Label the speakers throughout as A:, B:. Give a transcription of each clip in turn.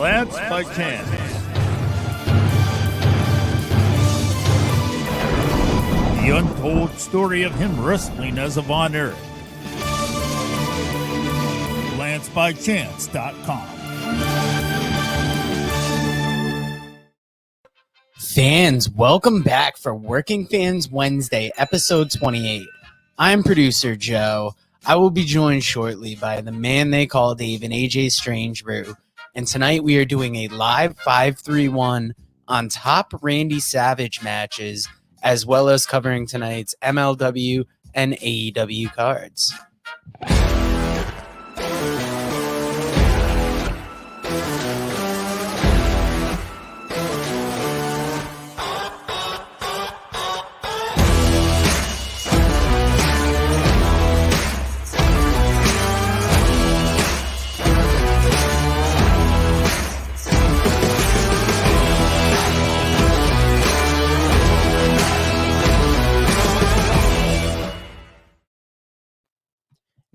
A: Lance by Chance. The untold story of him wrestling as a Von Erich. LanceByChance.com.
B: Fans, welcome back for Working Fans Wednesday, episode 28. I'm producer Joe. I will be joined shortly by the man they call Dave and AJ Strange-Brew. And tonight we are doing a live 5-3-1 on top Randy Savage matches, as well as covering tonight's MLW and AEW cards.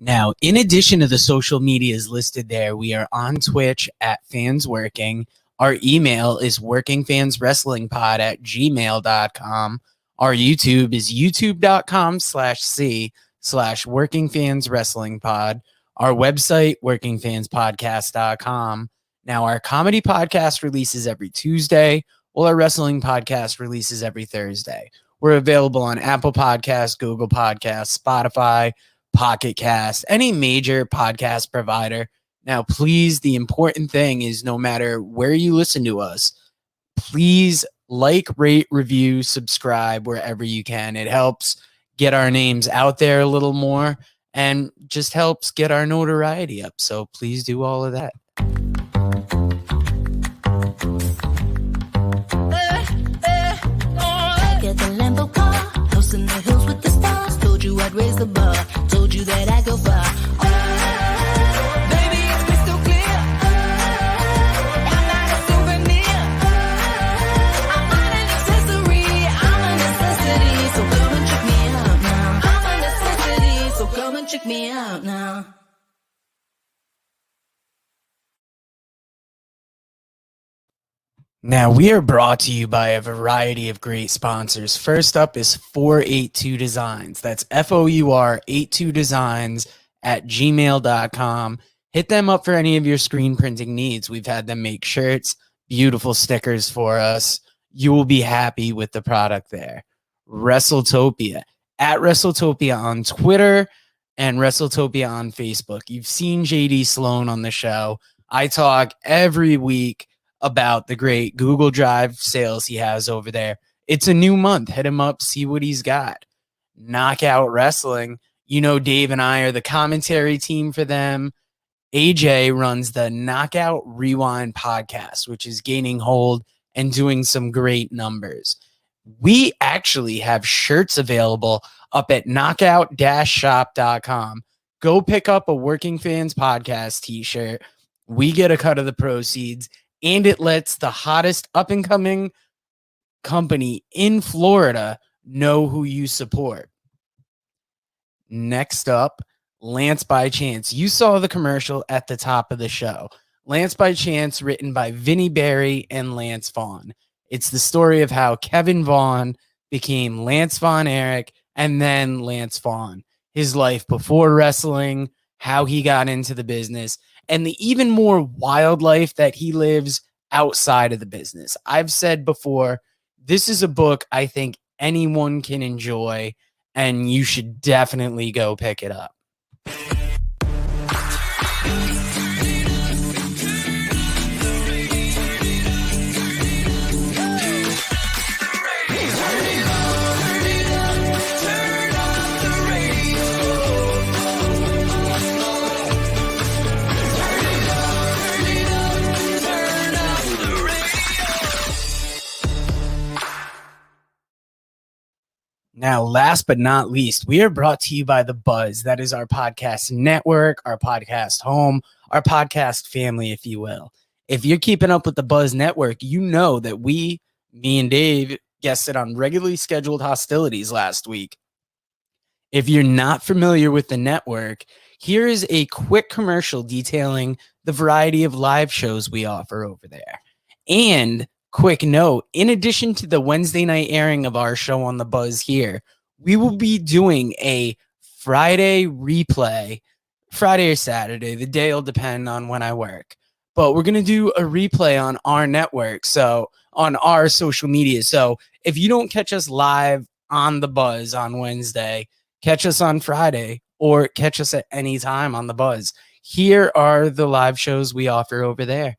B: Now, in addition to the social medias listed there, we are on Twitch at FansWorking. Our email is workingfanswrestlingpod@gmail.com. Our YouTube is youtube.com/c/workingfanswrestlingpod. Our website, workingfanspodcast.com. Now, our comedy podcast releases every Tuesday, while our wrestling podcast releases every Thursday. We're available on Apple Podcasts, Google Podcasts, Spotify, Pocket Cast, any major podcast provider. Now, please, the important thing is no matter where you listen to us, please like, rate, review, subscribe wherever you can. It helps get our names out there a little more and just helps get our notoriety up. So please do all of that.
C: Get the Lambo car, house in the hills with the stars. Told you I'd raise the bar, told you that I go far. Baby, it's crystal clear. I'm not a souvenir. I'm not an accessory. I'm a necessity. So come and check me out now. I'm a necessity. So come and check me out now.
B: Now, we are brought to you by a variety of great sponsors. First up is 482 Designs. That's FOUR82 Designs at gmail.com. Hit them up for any of your screen printing needs. We've had them make shirts, beautiful stickers for us. You will be happy with the product there. WrestleTopia. At WrestleTopia on Twitter and WrestleTopia on Facebook. You've seen JD Sloan on the show. I talk every week about the great Google Drive sales he has over there. It's a new month. Hit him up, see what he's got. Knockout Wrestling. You know, Dave and I are the commentary team for them. AJ runs the Knockout Rewind podcast, which is gaining hold and doing some great numbers. We actually have shirts available up at knockout-shop.com. Go pick up a Working Fans Podcast t-shirt. We get a cut of the proceeds, and it lets the hottest up-and-coming company in Florida know who you support. Next up, Lance by Chance. You saw the commercial at the top of the show. Lance by Chance, written by Vinnie Barry and Lance Vaughn. It's the story of how Kevin Vaughn became Lance Von Erich and then Lance Vaughn. His life before wrestling, how he got into the business, and the even more wild life that he lives outside of the business. I've said before, this is a book I think anyone can enjoy, and you should definitely go pick it up. Now, last but not least, we are brought to you by The Buzz. That is our podcast network, our podcast home, our podcast family, if you will. If you're keeping up with The Buzz Network, you know that me and Dave guested on regularly scheduled hostilities last week. If you're not familiar with the network, here is a quick commercial detailing the the variety of live shows we offer over there. And quick note, in addition to the Wednesday night airing of our show on the Buzz here, we will be doing a Friday replay, Friday or Saturday. The day will depend on when I work. But we're going to do a replay on our network, so on our social media. So if you don't catch us live on the Buzz on Wednesday, catch us on Friday or catch us at any time on the Buzz. Here are the live shows we offer over there.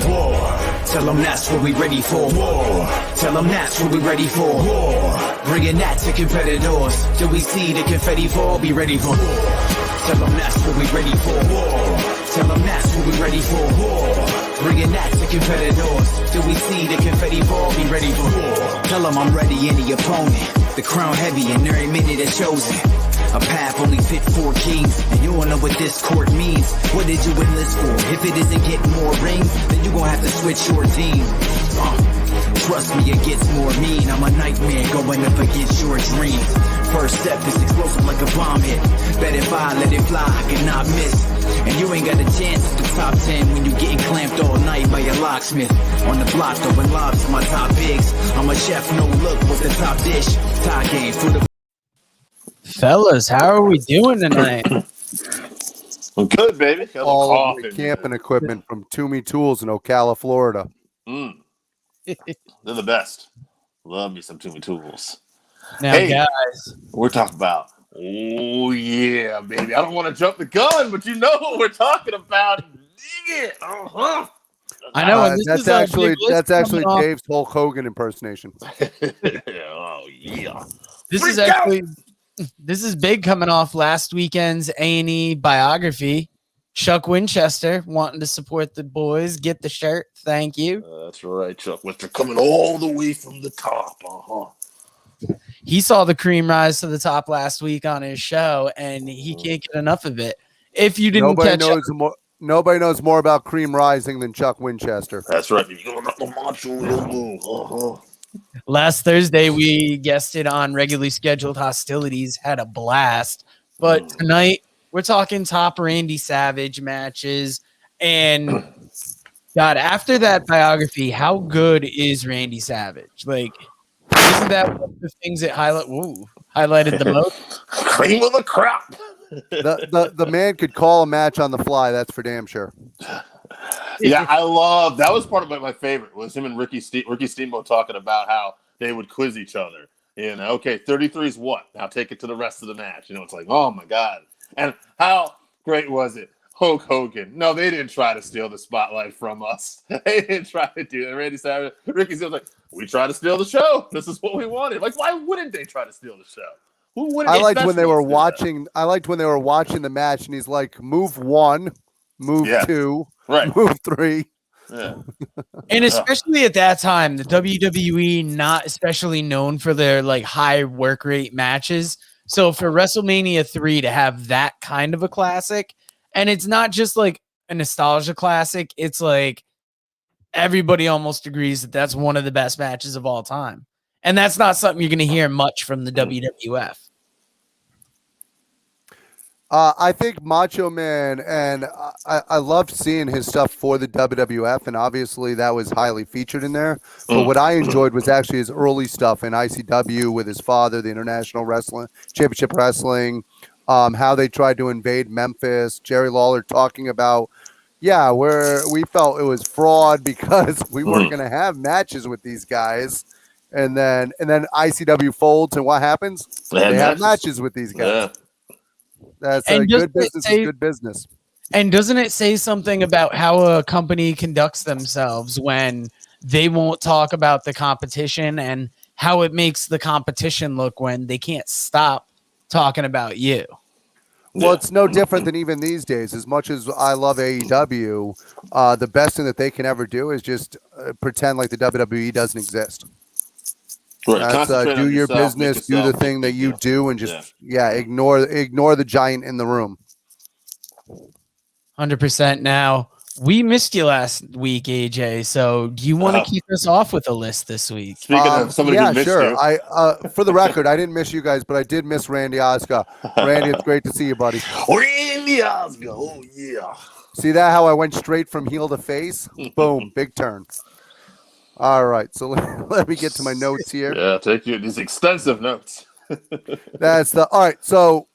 D: War. Tell them that's what we ready for. War. Tell them that's what we ready for. War. Bringing that to competitors. Till we see the confetti fall, be ready for war. Tell them that's what we ready for. War. Tell them that's what we ready for. War. Bringing that to competitors. Till we see the confetti fall, be ready for war. Tell them I'm ready, any opponent. The crown heavy and every minute is chosen. A path only fit for kings, and you don't know what this court means. What did you enlist for? If it isn't getting more rings, then you gon' have to switch your team. Trust me, it gets more mean. I'm a nightmare going up against your dreams. First step is explosive like a bomb hit. Bet if I let it fly, I cannot miss. And you ain't got a chance at the top 10 when you getting clamped all night by your locksmith. On the block, throwing lobs to my top bigs. I'm a chef, no look, what's the top dish? Tie game for the...
B: Fellas, how are we doing tonight?
E: Well, good, baby. Got a
F: All of the
E: coffin,
F: camping
E: man.
F: equipment from Toomey Tools in Ocala, Florida.
E: They're the best. Love me some Toomey Tools.
B: Now,
E: Hey.
B: guys,
E: We're talking about, oh, yeah, baby. I don't want to jump the gun, but you know what we're talking about. Dig it. Uh-huh.
B: I know and this
F: That's
B: is a
F: actually
B: big list
F: actually
B: coming off-
F: Dave's Hulk Hogan impersonation.
E: Oh, yeah.
B: This is
E: Freak out.
B: actually this is big coming off last weekend's A&E biography. Chuck Winchester wanting to support the boys. Get the shirt. Thank you.
E: That's right, Chuck. Winter coming all the way from the top. Uh-huh.
B: He saw the cream rise to the top last week on his show, and he can't get enough of it. If you didn't
F: Nobody knows more about cream rising than Chuck Winchester.
E: That's right. You're going up the Macho. Uh-huh.
B: last Thursday, we guested on regularly scheduled hostilities, had a blast. But tonight, we're talking top Randy Savage matches. And God, after that biography, how good is Randy Savage? Like, isn't that one of the things that highlighted the most?
E: Cream of the crop.
F: The man could call a match on the fly. That's for damn sure.
E: Yeah, I love that. Was part of my favorite was him and Ricky Steamboat talking about how they would quiz each other. You know, okay, 33 is what? Now take it to the rest of the match. You know, it's like, oh my God. And how great was it? Hulk Hogan. No, they didn't try to steal the spotlight from us. They didn't try to do it. Randy Savage, Ricky Steamboat was like, we tried to steal the show. This is what we wanted. Like, why wouldn't they try to steal the show? Who wouldn't?
F: I liked when they were
E: watching.
F: watching the match, and he's like, move 1, move 2,
E: right,
F: move 3.
E: Yeah.
B: And especially at that time, the WWE not especially known for their like high work rate matches. So for WrestleMania 3 to have that kind of a classic, and it's not just like a nostalgia classic, it's like everybody almost agrees that that's one of the best matches of all time. And that's not something you're going to hear much from the WWF.
F: I think Macho Man, and I loved seeing his stuff for the WWF, and obviously that was highly featured in there. But what I enjoyed was actually his early stuff in ICW with his father, the International Wrestling Championship Wrestling, how they tried to invade Memphis, Jerry Lawler talking about, we felt it was fraud because we weren't going to have matches with these guys. And then ICW folds, and what happens? They have matches with these guys.
E: Yeah.
F: That's
B: And
F: a good business. Is good business.
B: And doesn't it say something about how a company conducts themselves when they won't talk about the competition and how it makes the competition look when they can't stop talking about you?
F: Well, it's no different than even these days. As much as I love AEW, the best thing that they can ever do is just pretend like the WWE doesn't exist.
E: Right.
F: That's do your business, do the thing that you do, and just ignore the giant in the room.
B: 100%. Now, we missed you last week, AJ. So, do you want to keep us off with a list this week?
E: Speaking of somebody who missed you.
F: For the record, I didn't miss you guys, but I did miss Randy Oscar. Randy, it's great to see you, buddy.
E: Randy Oscar. Oh yeah.
F: See that how I went straight from heel to face? Boom, big turn. All right, so let me get to my notes here.
E: Yeah, take these extensive notes.
F: All right. So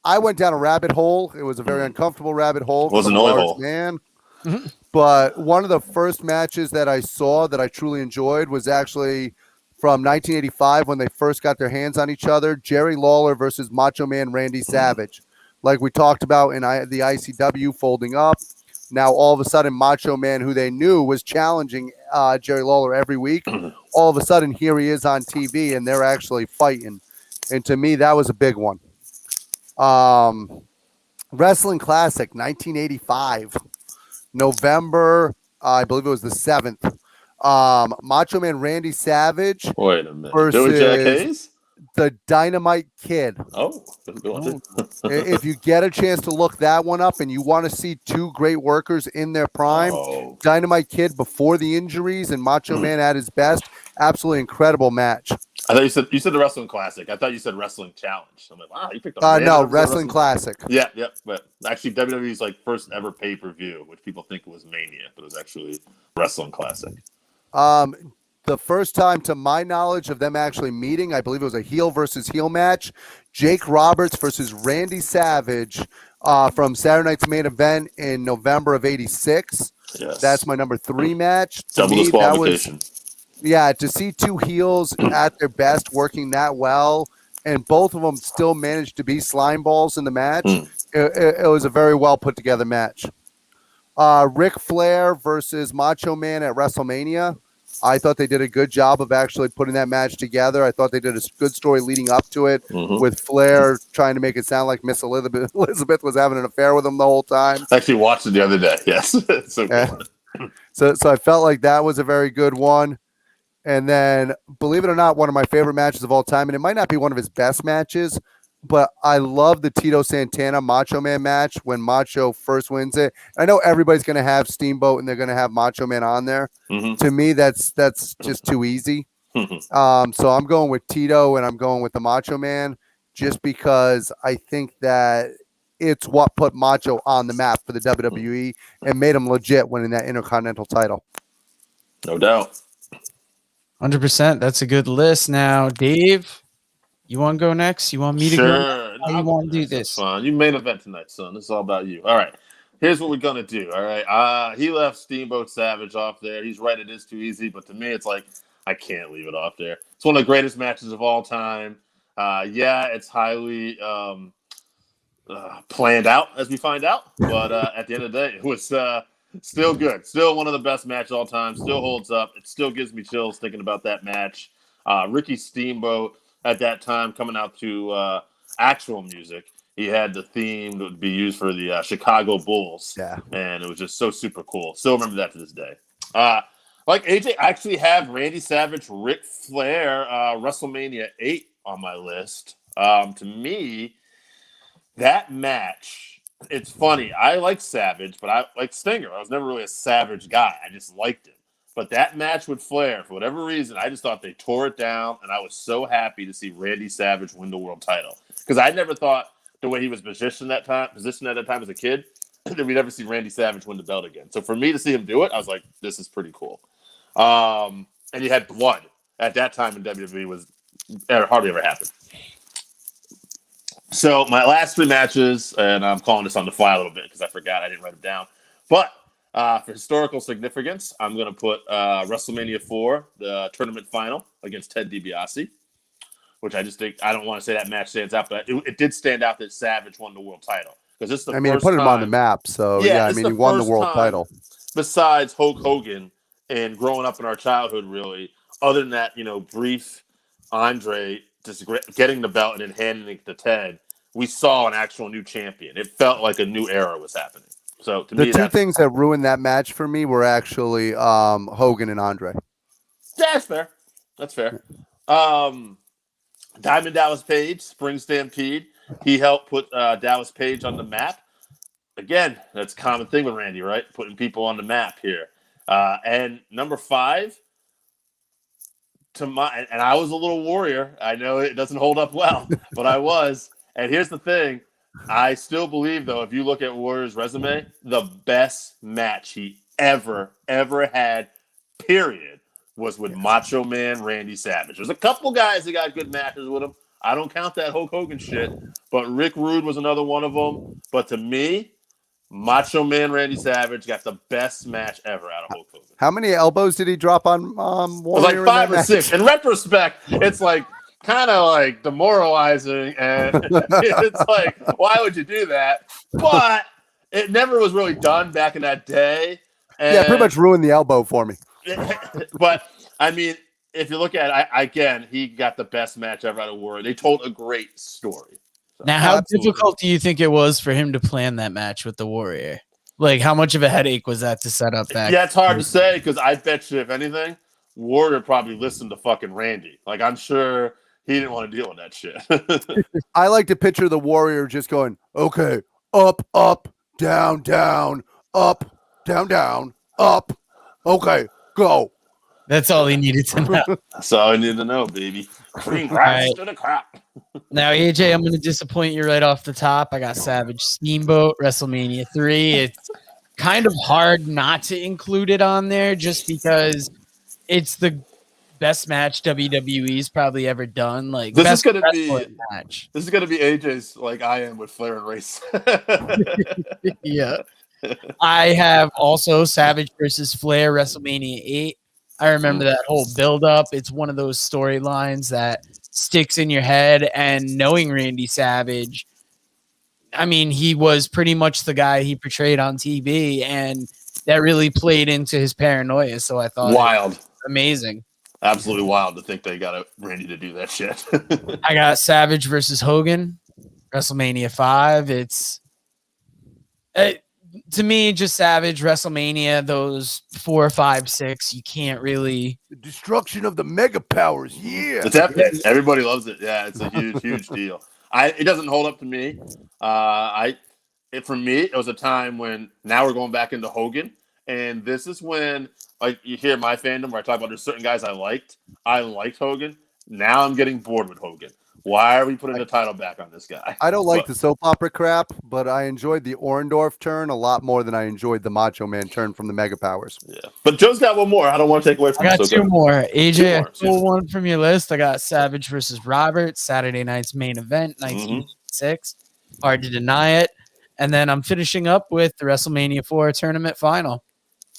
F: I went down a rabbit hole. It was a very uncomfortable rabbit hole because
E: Was
F: I'm
E: an
F: a
E: oi
F: large
E: hole.
F: man. But one of the first matches that I saw that I truly enjoyed was actually from 1985 when they first got their hands on each other. Jerry Lawler versus Macho Man Randy Savage. Like we talked about in the ICW folding up. Now all of a sudden, Macho Man, who they knew was challenging Jerry Lawler every week, all of a sudden here he is on TV and they're actually fighting. And to me, that was a big one. Wrestling Classic 1985, November, I believe it was the 7th. Macho Man Randy Savage
E: Wait a minute. Billy Jack
F: versus
E: Hayes?
F: the Dynamite Kid.
E: Oh, good one, too.
F: If you get a chance to look that one up and you want to see two great workers in their prime,
E: Oh.
F: Dynamite Kid before the injuries and Macho Man at his best, absolutely incredible match.
E: I thought you said the Wrestling Classic. I thought you said Wrestling Challenge. I'm like, wow, you picked up.
F: No, Wrestling Classic.
E: Yeah. But actually, WWE's like first ever pay per view, which people think was Mania, but it was actually Wrestling Classic.
F: The first time, to my knowledge, of them actually meeting, I believe it was a heel versus heel match. Jake Roberts versus Randy Savage from Saturday Night's Main Event in November of '86.
E: Yes.
F: That's my number 3 match. To
E: Double
F: me,
E: disqualification.
F: to see two heels at their best working that well, and both of them still managed to be slime balls in the match. It was a very well put together match. Ric Flair versus Macho Man at WrestleMania. I thought they did a good job of actually putting that match together. I thought they did a good story leading up to it, with Flair trying to make it sound like Miss Elizabeth was having an affair with him the whole time.
E: I actually watched it the other day. Yes. So
F: I felt like that was a very good one. And then, believe it or not, one of my favorite matches of all time, and it might not be one of his best matches, but I love the Tito Santana Macho Man match when Macho first wins it. I know everybody's going to have Steamboat and they're going to have Macho Man on there. To me, that's just too easy. So I'm going with Tito and I'm going with the Macho Man just because I think that it's what put Macho on the map for the WWE and made him legit winning that Intercontinental title.
E: no doubt.
B: 100%. That's a good list. Now, Dave, you want to go next? You want me to go?
E: Sure.
B: How you want to do this?
E: Fine. You main event tonight, son. This is all about you. All right. Here's what we're gonna do. All right. He left Steamboat Savage off there. He's right. It is too easy, but to me, it's like I can't leave it off there. It's one of the greatest matches of all time. It's highly planned out, as we find out. But at the end of the day, it was still good. Still one of the best matches of all time. Still holds up. It still gives me chills thinking about that match. Ricky Steamboat at that time coming out to actual music. He had the theme that would be used for the Chicago Bulls.
F: Yeah.
E: And it was just so super cool. Still remember that to this day. Like AJ, I actually have Randy Savage, Ric Flair, WrestleMania 8 on my list. To me, that match, it's funny. I like Savage, but I like Stinger. I was never really a Savage guy. I just liked him. But that match with Flair, for whatever reason, I just thought they tore it down, and I was so happy to see Randy Savage win the world title. Because I never thought the way he was positioned at that time as a kid, that we'd ever see Randy Savage win the belt again. So for me to see him do it, I was like, this is pretty cool. And he had blood at that time in WWE was hardly ever happened. So my last 3 matches, and I'm calling this on the fly a little bit because I forgot I didn't write them down. But for historical significance, I'm going to put WrestleMania 4, the tournament final against Ted DiBiase, which I just think I don't want to say that match stands out, but it did stand out that Savage won the world title because this is the first
F: put him
E: time,
F: on the map. So he won the world title.
E: Besides Hulk Hogan and growing up in our childhood, really, other than that, brief Andre just getting the belt and then handing it to Ted, we saw an actual new champion. It felt like a new era was happening. So to me,
F: the two things that ruined that match for me were actually Hogan and Andre.
E: Yeah, that's fair. That's fair. Diamond Dallas Page, Spring Stampede. He helped put Dallas Page on the map. Again, that's a common thing with Randy, right? Putting people on the map here. And number 5, and I was a little warrior. I know it doesn't hold up well, but I was. And here's the thing. I still believe, though, if you look at Warrior's resume, the best match he ever had, period, was with Macho Man Randy Savage. There's a couple guys that got good matches with him. I don't count that Hulk Hogan shit, but Rick Rude was another one of them. But to me, Macho Man Randy Savage got the best match ever out of Hulk Hogan.
F: How many elbows did he drop on
E: It was
F: Warrior?
E: like 5
F: in that
E: or
F: match?
E: 6. In retrospect, it's like kind of like demoralizing, and it's like, why would you do that? But it never was really done back in that day. And,
F: Yeah, pretty much ruined the elbow for me.
E: but I mean, if you look at it, again, he got the best match ever out of Warrior. They told a great story. So,
B: Now, how
F: Absolutely.
B: difficult do you think it was for him to plan that match with the Warrior? Like, how much of a headache was that to set up that?
E: yeah, it's hard to say because I bet you, if anything, Warrior probably listened to fucking Randy. Like, I'm sure he didn't want to deal with that shit.
F: I like to picture the Warrior just going, okay, up, down, up, down, up. Okay, go.
B: That's all he needed to know.
E: That's all I need to know, baby. Green grass
B: Right.
E: to the crop.
B: Now, AJ, I'm going to disappoint you right off the top. I got Savage Steamboat, WrestleMania 3. It's kind of hard not to include it on there just because it's the best match WWE's probably ever done. Like,
E: This is
B: best
E: gonna be-
B: wrestling match.
E: This is gonna be AJ's like I am with Flair and Race.
B: Yeah. I have also Savage versus Flair, WrestleMania 8. I remember that whole build-up. It's one of those storylines that sticks in your head. And knowing Randy Savage, I mean, he was pretty much the guy he portrayed on TV, and that really played into his paranoia. So I thought,
E: Wild,
B: amazing.
E: absolutely wild to think they got Randy to do that shit.
B: I got Savage versus Hogan, WrestleMania 5. It's to me just Savage, WrestleMania, those 4, 5, 6. You can't really.
F: The destruction of the mega powers. Yeah.
E: It's epic. Everybody loves it. Yeah, it's a huge deal. It doesn't hold up to me. For me, it was a time when now we're going back into Hogan, and this is when, like, you hear my fandom where I talk about there's certain guys I liked. I liked Hogan. Now I'm getting bored with Hogan. Why are we putting the title back on this guy?
F: I don't like the soap opera crap, but I enjoyed the Orndorff turn a lot more than I enjoyed the Macho Man turn from the Mega Powers.
E: Yeah, but Joe's got one more. I don't want to take away from
B: I got
E: him, so
B: two
E: go.
B: more. AJ,
E: Two more.
B: I stole one from your list. I got Savage versus Roberts, Saturday night's main event, 1986. Hard to deny it. And then I'm finishing up with the WrestleMania 4 tournament final.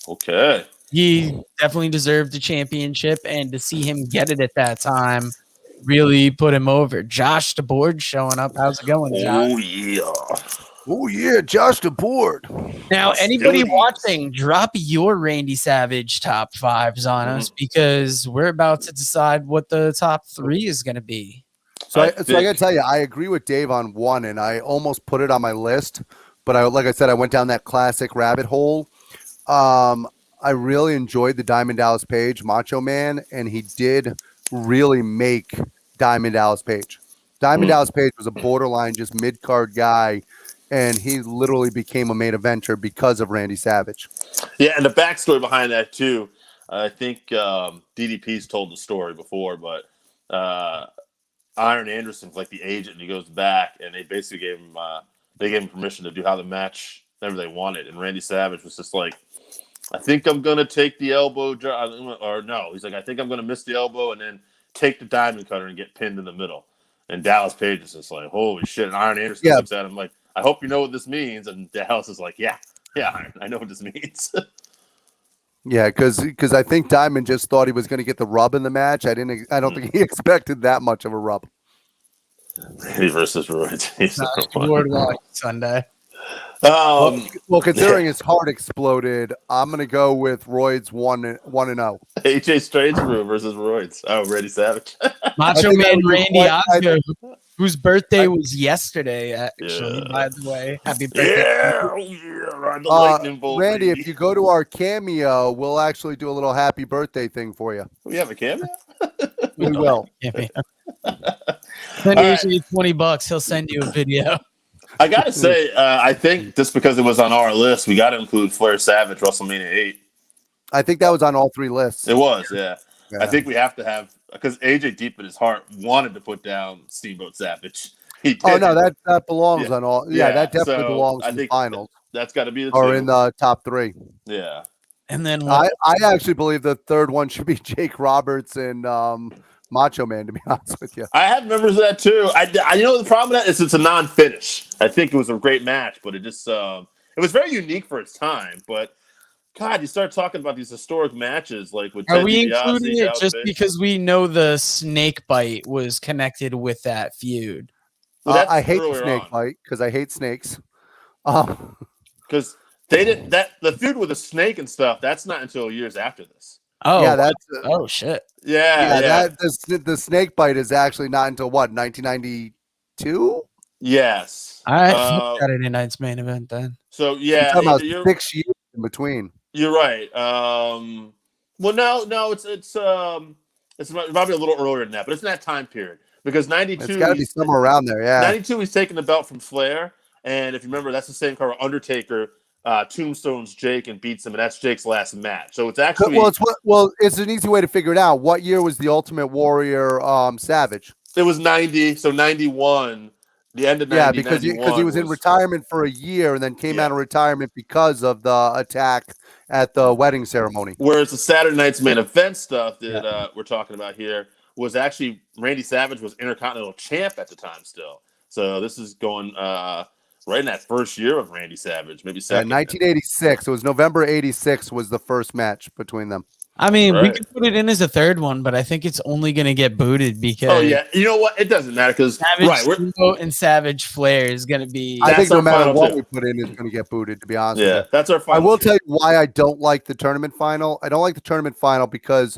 E: Okay.
B: He definitely deserved the championship, and to see him get it at that time really put him over. Josh DeBoard showing up. How's it going, Josh?
E: Oh yeah.
F: Oh, yeah, Josh DeBoard.
B: Now, anybody
E: Hostilities.
B: watching, drop your Randy Savage top 5s on us because we're about to decide what the top 3 is going to be.
F: So I
E: think-
F: got to tell you, I agree with Dave on one, and I almost put it on my list. But like I said, I went down that classic rabbit hole. I really enjoyed the Diamond Dallas Page Macho Man, and he did really make Diamond Dallas Page. Diamond Dallas Page was a borderline just mid-card guy, and he literally became a main eventer because of Randy Savage.
E: Yeah, and the backstory behind that too. I think DDP's told the story before, but Iron Anderson's like the agent, and he goes back, and they basically gave him permission to do how the match whatever they wanted, and Randy Savage was just like, I think I'm gonna take the elbow, or no, he's like, I think I'm gonna miss the elbow and then take the diamond cutter and get pinned in the middle. And Dallas Page is just like, holy shit! And Iron Anderson looks at him like, I hope you know what this means. And Dallas is like, yeah, Iron, I know what this means.
F: Yeah, because I think Diamond just thought he was going to get the rub in the match. I don't think he expected that much of a rub.
E: Randy versus Royce. He's so funny.
B: Boardwalk Sunday.
F: Well, considering his heart exploded, I'm going to go with Royds 1-0.
E: AJ Strange versus Royce. Oh, Randy Savage.
B: Macho
F: think that
B: Man
F: would be
B: Randy
F: quite-
B: Oscar, whose birthday was yesterday, actually,
E: Yeah.
B: by the way. Happy birthday.
E: Yeah, oh yeah, ride the lightning bolt.
F: Randy,
E: baby.
F: if you go to our cameo, we'll actually do a little happy birthday thing for you.
E: We have a camera.
F: We will.
B: Send
E: All right.
B: AJ $20. He'll send you a video.
E: I gotta say, I think just because it was on our list, we got to include Flair Savage WrestleMania 8.
F: I think that was on all 3 lists.
E: It was, yeah.
F: Yeah.
E: I think we have to have because AJ deep in his heart wanted to put down Steamboat Savage, He did.
F: Oh no, that belongs
E: Yeah.
F: on all. Yeah, that definitely
E: so
F: belongs
E: I
F: in the
E: think
F: finals
E: that's got to be the
F: or
E: two.
F: in the top 3.
E: Yeah.
B: And then
F: I actually believe the third one should be Jake Roberts and Macho Man. To be honest with you,
E: I have members of that too. I you know the problem with that is it's a non-finish. I think it was a great match, but it just it was very unique for its time. But God, you start talking about these historic matches like with
B: are
E: Ted
B: we
E: DiBiase,
B: including it
E: Dallas
B: just
E: Page.
B: because we know the snake bite was connected with that feud?
E: Well, that's
F: I hate the
E: earlier
F: snake
E: on
F: bite because I hate snakes. Um,
E: because they didn't that the feud with the snake and stuff. That's not until years after this.
F: yeah,
B: Oh,
F: that's
B: oh shit.
E: Yeah,
F: yeah.
E: yeah,
F: That the snake bite is actually not until what 1992.
E: yes.
B: All right, fuck Saturday night's main event then.
E: So
F: I'm
E: yeah,
F: talking about
E: you're
F: 6 years in between.
E: you're right. Well, no, it's probably a little earlier than that, but it's in that time period because
F: It's
E: '92.
F: got to be somewhere around there. Yeah.
E: 92, he's taking the belt from Flair. And if you remember, that's the same card where Undertaker tombstones Jake and beats him, and that's Jake's last match. So it's actually
F: It's an easy way to figure it out. What year was the Ultimate Warrior Savage?
E: it was 90, so 91, the end of 90,
F: Yeah, because he
E: 91
F: was in retirement for a year and then came out of retirement because of the attack at the wedding ceremony.
E: Whereas the Saturday night's main event stuff that we're talking about here was actually Randy Savage was Intercontinental Champ at the time still. So this is going right in that first year of Randy Savage, maybe second.
F: 1986. It was November '86 was the first match between them.
B: I mean, we
E: Right.
B: could put it in as a third one, but I think it's only going to get booted because
E: Oh yeah, you know what? It doesn't matter because
B: Savage
E: we're
B: Steamboat and Savage Flair is going to be.
F: I think
E: That's our
F: no matter
E: final
F: what
E: two.
F: we put in, it's going to get booted. To be honest with you.
E: that's our
F: I
E: final.
F: will
E: two.
F: tell you why I don't like the tournament final. I don't like the tournament final because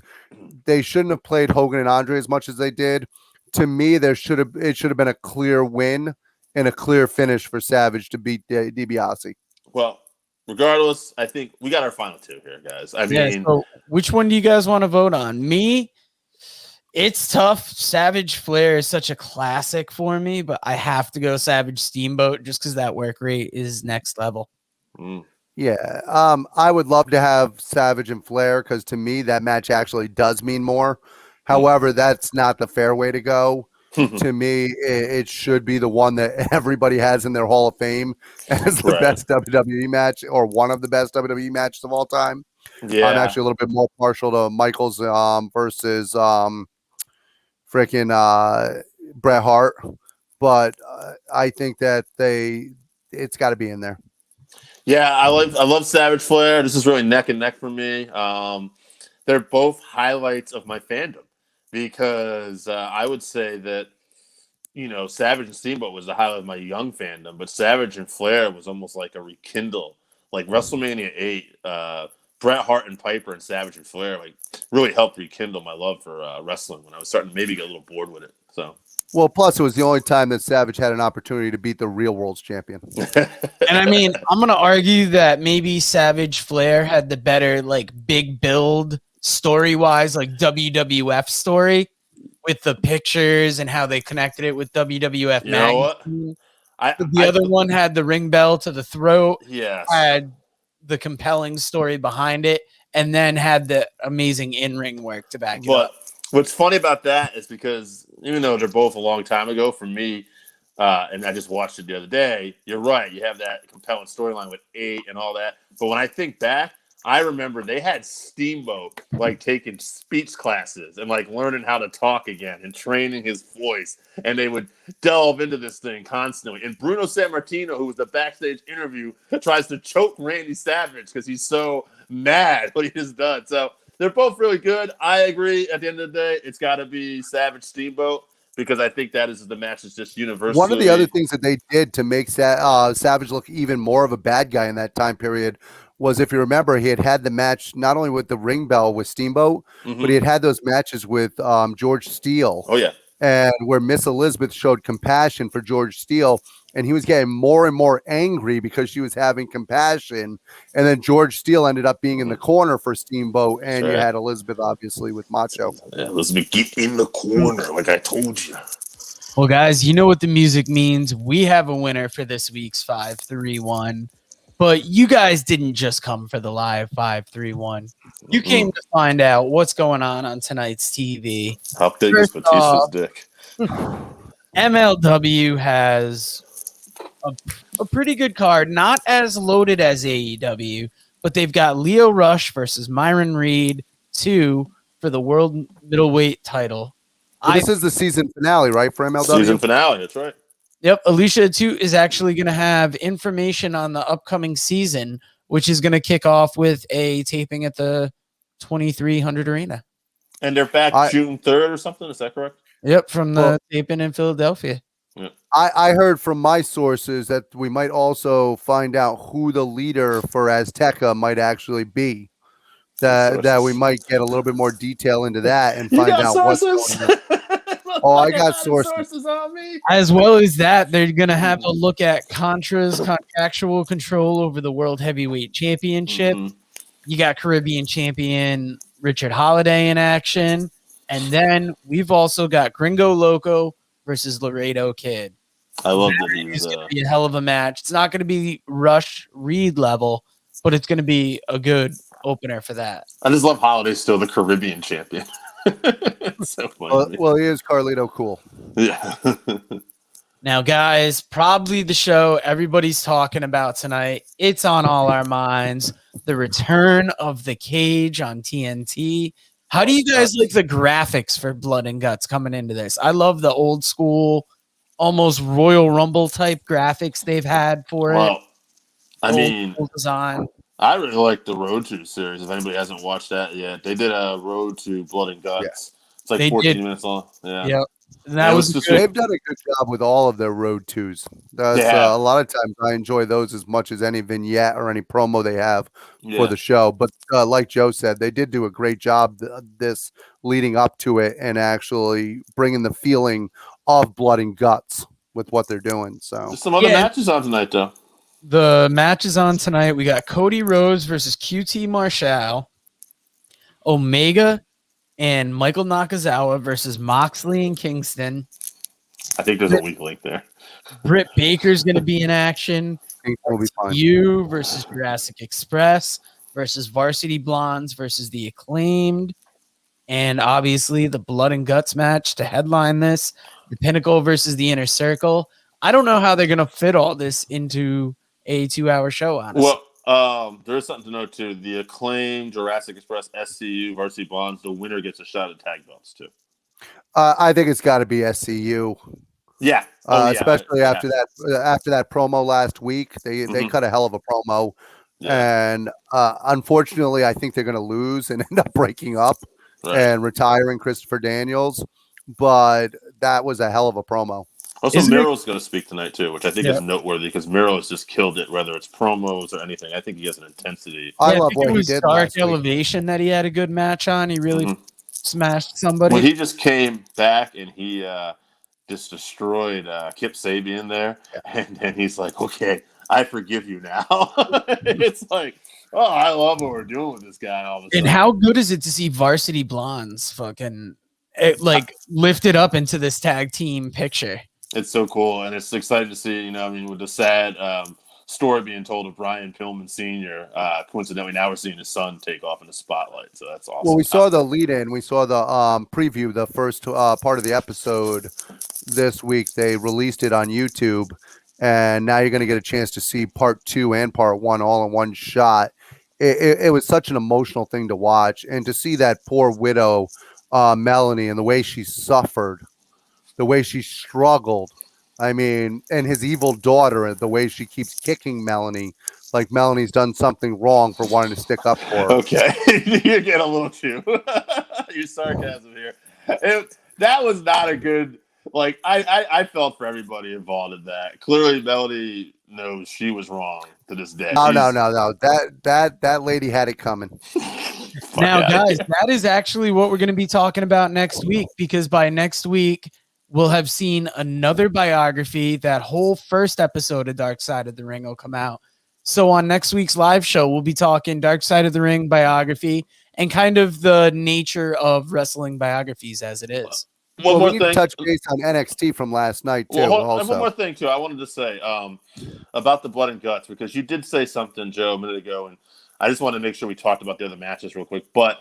F: they shouldn't have played Hogan and Andre as much as they did. To me, it should have been a clear win and a clear finish for Savage to beat DiBiase.
E: Well, regardless, I think we got our final two here, guys. I mean,
B: So which one do you guys want to vote on? Me, it's tough. Savage Flair is such a classic for me, but I have to go Savage Steamboat just because that work rate is next level.
F: Yeah, I would love to have Savage and Flair because to me that match actually does mean more. However, that's not the fair way to go. To me, it should be the one that everybody has in their Hall of Fame as the
E: Right.
F: best WWE match or one of the best WWE matches of all time.
E: yeah,
F: I'm actually a little bit more partial to Michaels versus freaking Bret Hart, but I think that it's got to be in there.
E: yeah. I love Savage Flair. This is really neck and neck for me. They're both highlights of my fandom because I would say that Savage and Steamboat was the highlight of my young fandom, but Savage and Flair was almost like a rekindle, like WrestleMania 8. Bret Hart and Piper and Savage and Flair like really helped rekindle my love for wrestling when I was starting to maybe get a little bored with it. So,
F: Well, plus it was the only time that Savage had an opportunity to beat the real world's champion.
B: And I mean, I'm going to argue that maybe Savage Flair had the better, like, big build story wise, like WWF story with the pictures and how they connected it with WWF
E: you know what?
B: magazine. The other one had the ring bell to the throat,
E: yes,
B: had the compelling story behind it, and then had the amazing in-ring work to back it
E: but
B: up.
E: what's funny about that is because even though they're both a long time ago for me, and I just watched it the other day, you're right. You have that compelling storyline with 8 and all that. But when I think back, I remember they had Steamboat like taking speech classes and like learning how to talk again and training his voice. And they would delve into this thing constantly. And Bruno Sammartino, who was the backstage interview, tries to choke Randy Savage because he's so mad what he just done. So they're both really good. I agree. At the end of the day, it's got to be Savage Steamboat because I think that is the match that's just universally.
F: One of the other things that they did to make Savage look even more of a bad guy in that time period was, if you remember, he had the match not only with the ring bell with Steamboat, but he had those matches with George Steele.
E: Oh, yeah.
F: And where Miss Elizabeth showed compassion for George Steele, and he was getting more and more angry because she was having compassion. And then George Steele ended up being in the corner for Steamboat, and you had Elizabeth obviously with Macho.
E: Yeah, Elizabeth, get in the corner, like I told you.
B: Well, guys, you know what the music means. We have a winner for this week's 531. But you guys didn't just come for the live 531. You came to find out what's going on tonight's TV.
E: How big is Batista's dick?
B: MLW has a pretty good card, not as loaded as AEW, but they've got Leo Rush versus Myron Reed 2 for the world middleweight title.
F: Well, this is the season finale, right, for MLW?
E: Season finale, that's right.
B: Yep, Alicia 2 is actually going to have information on the upcoming season, which is going to kick off with a taping at the 2300 Arena.
E: And they're back June 3rd or something, is that correct?
B: Yep, from the taping in Philadelphia.
E: Yeah.
F: I heard from my sources that we might also find out who the leader for Azteca might actually be. That we might get a little bit more detail into that and find out what's going on. Oh, I got sources
E: on me.
B: As well as that, they're going to have to look at Contra's contractual control over the World Heavyweight Championship.
E: Mm-hmm.
B: You got Caribbean champion Richard Holiday in action. And then we've also got Gringo Loco versus Laredo Kid.
E: I love that
B: It's going to be a hell of a match. It's not going to be Rush Reed level, but it's going to be a good opener for that.
E: I just love Holiday's still the Caribbean champion. It's so funny.
F: Well, he is Carlito cool.
E: Yeah.
B: Now, guys, probably the show everybody's talking about tonight. It's on all our minds. The return of the Cage on TNT. How do you guys like the graphics for Blood and Guts coming into this? I love the old school, almost Royal Rumble type graphics they've had for it.
E: I mean,
B: design.
E: I really like the Road to series. If anybody hasn't watched that yet, they did a Road to Blood and Guts. Yeah. It's like 14 minutes long. Yeah.
B: Yep. That was
F: just they've done a good job with all of their Road 2s. A lot of times I enjoy those as much as any vignette or any promo they have for the show. But like Joe said, they did do a great job this leading up to it and actually bringing the feeling of Blood and Guts with what they're doing. So
E: there's some other matches on tonight, though.
B: The match is on tonight. We got Cody Rhodes versus QT Marshall, Omega and Michael Nakazawa versus Moxley and Kingston.
E: I think there's a weak link there.
B: Britt Baker's going to be in action.
F: Will be fine.
B: You versus Jurassic Express versus Varsity Blondes versus the Acclaimed. And obviously the Blood and Guts match to headline this. The Pinnacle versus the Inner Circle. I don't know how they're going to fit all this into a 2-hour show, honestly.
E: Well, there's something to note, too. The Acclaimed, Jurassic Express, SCU, Varsity Blondes, the winner gets a shot at tag belts, too.
F: I think it's got to be SCU.
E: Yeah.
F: Especially after that promo last week. They cut a hell of a promo. Yeah. And unfortunately, I think they're going to lose and end up breaking up and retiring Christopher Daniels. But that was a hell of a promo.
E: Also, Miro's going to speak tonight, too, which I think is noteworthy because Miro has just killed it, whether it's promos or anything. I think he has an intensity.
F: I love what he did
B: Dark Elevation that he had a good match on. He really smashed somebody.
E: Well, he just came back and he just destroyed Kip Sabian there. Yeah. And he's like, okay, I forgive you now. It's like, oh, I love what we're doing with this guy all the time.
B: And how good is it to see Varsity Blondes fucking lifted up into this tag team picture?
E: It's so cool, and it's exciting to see, with the sad story being told of Brian Pillman Sr., coincidentally, now we're seeing his son take off in the spotlight, so that's awesome.
F: Well, we saw the lead-in. We saw the preview, the first part of the episode this week. They released it on YouTube, and now you're going to get a chance to see part 2 and part 1 all in one shot. It was such an emotional thing to watch, and to see that poor widow, Melanie, and the way she suffered, the way she struggled. I mean, and his evil daughter, the way she keeps kicking Melanie, like Melanie's done something wrong for wanting to stick up for her.
E: Okay, you get a little too. Your sarcasm here. That was not a good. Like I felt for everybody involved in that. Clearly, Melanie knows she was wrong to this day.
F: No. That lady had it coming.
B: Now, guys, that is actually what we're going to be talking about next week, because by next week, we'll have seen another biography. That whole first episode of Dark Side of the Ring will come out. So on next week's live show, we'll be talking Dark Side of the Ring biography and kind of the nature of wrestling biographies as it is.
E: One more
F: thing.
E: Need to
F: touch base on NXT from last night, too.
E: One more thing, too. I wanted to say about the Blood and Guts, because you did say something, Joe, a minute ago, and I just wanted to make sure we talked about the other matches real quick. But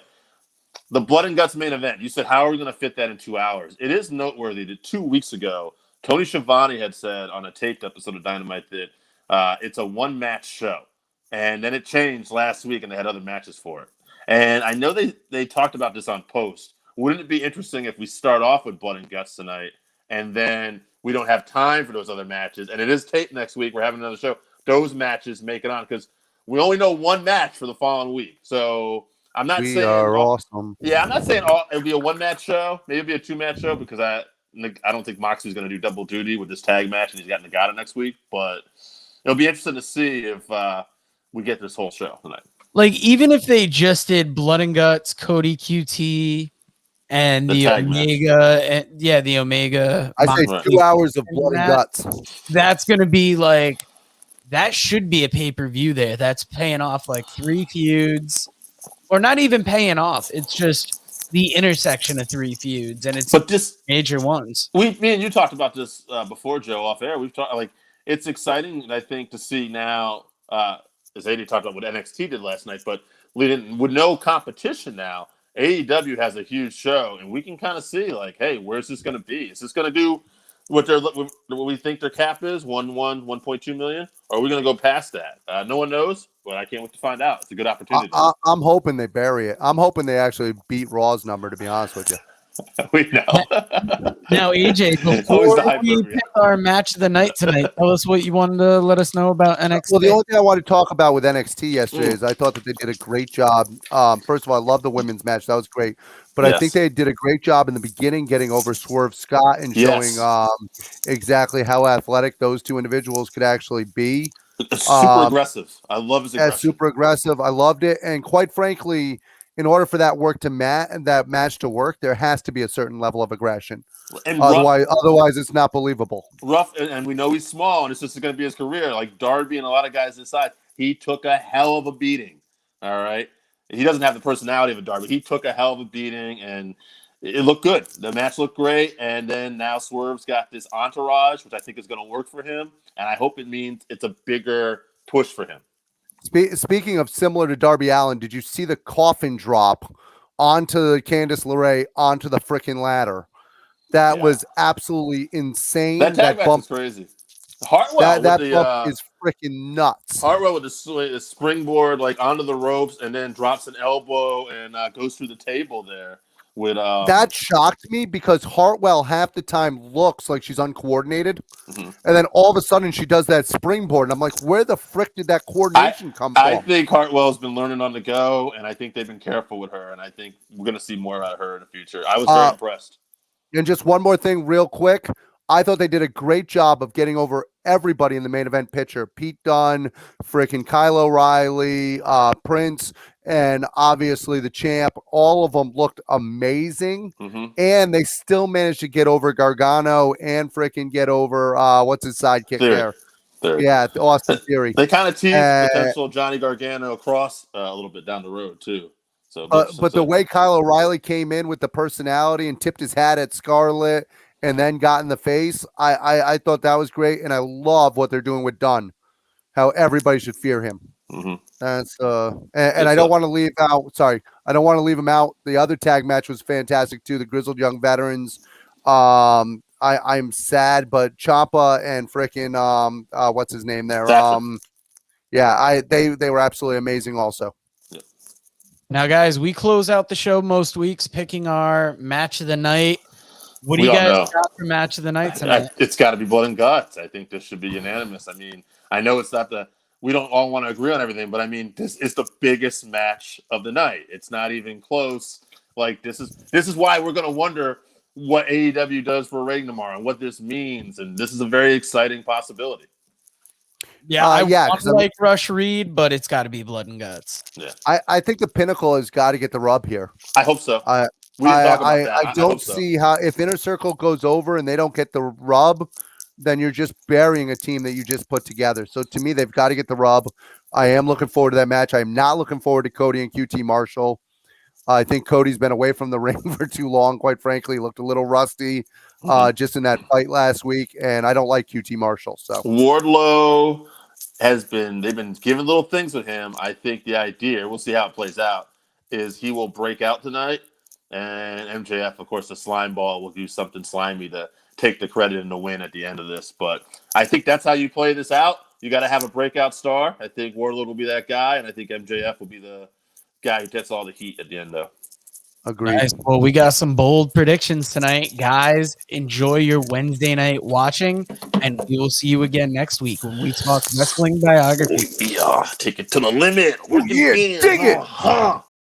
E: the Blood and Guts main event, you said, how are we going to fit that in 2 hours? It is noteworthy that 2 weeks ago, Tony Schiavone had said on a taped episode of Dynamite that it's a one-match show. And then it changed last week, and they had other matches for it. And I know they talked about this on Post. Wouldn't it be interesting if we start off with Blood and Guts tonight, and then we don't have time for those other matches, and it is taped next week, we're having another show, those matches make it on, because we only know one match for the following week. So I'm not saying
F: awesome.
E: Yeah, I'm not saying it'll be a one-match show. Maybe it'll be a two-match show, because I don't think Moxley's going to do double duty with this tag match, and he's got Nagata next week. But it'll be interesting to see if we get this whole show tonight.
B: Like, even if they just did Blood and Guts, Cody QT, and the Omega, the Omega.
F: I say 2 hours of Blood and Guts.
B: That's going to be like, that should be a pay-per-view there. That's paying off like 3 feuds, or not even paying off. It's just the intersection of 3 feuds, and it's major ones.
E: Me and you talked about this before, Joe, off air. We've talked, like, it's exciting, I think, to see now, as AD talked about what NXT did last night, but with no competition now, AEW has a huge show, and we can kind of see, like, hey, where's this going to be? Is this going to do what we think their cap is, 1.2 million? Or are we going to go past that? No one knows, but I can't wait to find out. It's a good opportunity.
F: I'm hoping they bury it. I'm hoping they actually beat Raw's number, to be honest with you.
E: We know.
B: Now, AJ, before we pick our match of the night tonight, tell us what you wanted to let us know about NXT.
F: Well, the only thing I wanted to talk about with NXT yesterday is I thought that they did a great job. First of all, I love the women's match. That was great. But I think they did a great job in the beginning getting over Swerve Scott and showing exactly how athletic those two individuals could actually be.
E: Super aggressive. I love his aggression.
F: Super aggressive. I loved it. And quite frankly, in order for that match to work, there has to be a certain level of aggression. And otherwise, it's not believable.
E: Rough, and we know he's small, and it's just going to be his career. Like Darby and a lot of guys inside, he took a hell of a beating. All right, he doesn't have the personality of a Darby. He took a hell of a beating, and it looked good. The match looked great, and then now Swerve's got this entourage, which I think is going to work for him, and I hope it means it's a bigger push for him.
F: Speaking of similar to Darby Allin, did you see the coffin drop onto Candice LeRae onto the freaking ladder? That was absolutely insane.
E: That tag match is crazy. Hartwell
F: that bump is freaking nuts.
E: Hartwell with the springboard like onto the ropes and then drops an elbow and goes through the table there. That shocked me because Hartwell half the time looks like she's uncoordinated, and then all of a sudden she does that springboard, and I'm like, where the frick did that coordination come from? I think Hartwell's been learning on the go, and I think they've been careful with her, and I think we're going to see more out of her in the future. I was very impressed.
F: And just one more thing real quick. I thought they did a great job of getting over everybody in the main event picture. Pete Dunne, freaking Kyle O'Reilly, Prince, and obviously the champ. All of them looked amazing. And they still managed to get over Gargano and freaking get over, what's his sidekick there? Yeah, Austin Theory.
E: They kind of teased potential Johnny Gargano across a little bit down the road, too. So,
F: but the way Kyle O'Reilly came in with the personality and tipped his hat at Scarlett and then got in the face, I thought that was great, and I love what they're doing with Dunn. How everybody should fear him. That's and I don't want to leave out. Sorry, I don't want to leave him out. The other tag match was fantastic too. The Grizzled Young Veterans. I'm sad, but Ciampa and freaking what's his name there? They were absolutely amazing also.
B: Now, guys, we close out the show most weeks picking our match of the night. What do you guys got for match of the night tonight?
E: It's got to be Blood and Guts. I think this should be unanimous. I mean, I know it's not we don't all want to agree on everything, but I mean, this is the biggest match of the night. It's not even close. Like this is why we're going to wonder what AEW does for a rating tomorrow and what this means. And this is a very exciting possibility.
B: Yeah, I want like Rush Reed, but it's got to be Blood and Guts.
E: Yeah,
F: I think the Pinnacle has got to get the rub here.
E: I hope so.
F: I don't see how if Inner Circle goes over and they don't get the rub, then you're just burying a team that you just put together. So to me, they've got to get the rub. I am looking forward to that match. I am not looking forward to Cody and QT Marshall. I think Cody's been away from the ring for too long, quite frankly. He looked a little rusty just in that fight last week, and I don't like QT Marshall. So
E: Wardlow they've been giving little things with him. I think the idea, we'll see how it plays out, is he will break out tonight And MJF, of course, the slime ball will do something slimy to take the credit and the win at the end of this. But I think that's how you play this out. You got to have a breakout star. I think Wardlow will be that guy, and I think MJF will be the guy who gets all the heat at the end, though.
F: Agreed.
B: Nice. Well, we got some bold predictions tonight. Guys, enjoy your Wednesday night watching, and we will see you again next week when we talk wrestling biography.
E: Yeah, take it to the limit. Work it in.
F: dig it.
E: Uh-huh.